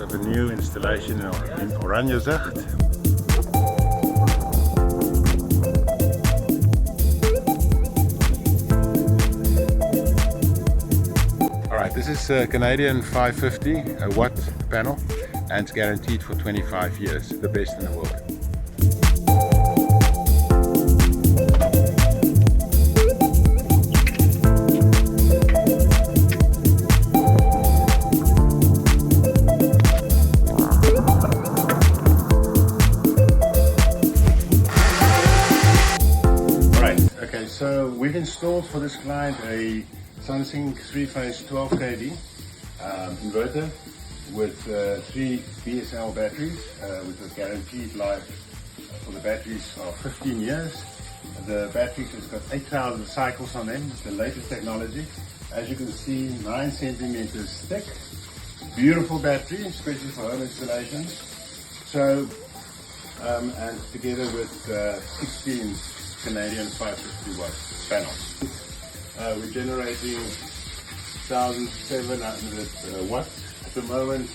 of a new installation in Oranjezicht. Alright, this is a Canadian 550 watt panel and it's guaranteed for 25 years, the best in the world. So we've installed for this client a Sunsync 3-phase 12 kV inverter with 3 BSL batteries with a guaranteed life for the batteries of 15 years. The batteries has got 8,000 cycles on them, the latest technology. As you can see, 9 centimeters thick, beautiful battery, especially for home installations. So, and together with 16 Canadian 550 watt panels. We're generating 1,700 watts at the moment,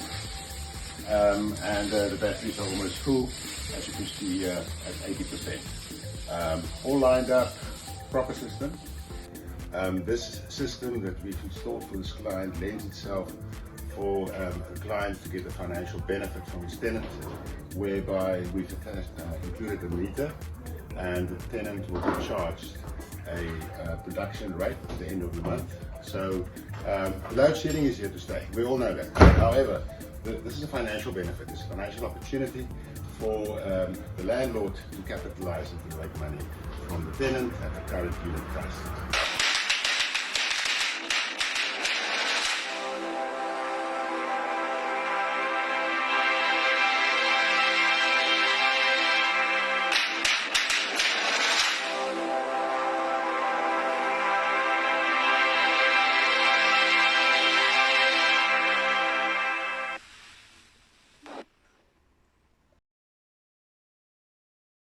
and the batteries are almost full, as you can see at 80%. All lined up, proper system. This system that we've installed for this client lends itself for a client to get a financial benefit from his tenant, whereby we've included a meter, and the tenant will be charged a production rate at the end of the month. So load shedding is here to stay. We all know that. However, this is a financial benefit. It's a financial opportunity for the landlord to capitalize and to make money from the tenant at the current unit price.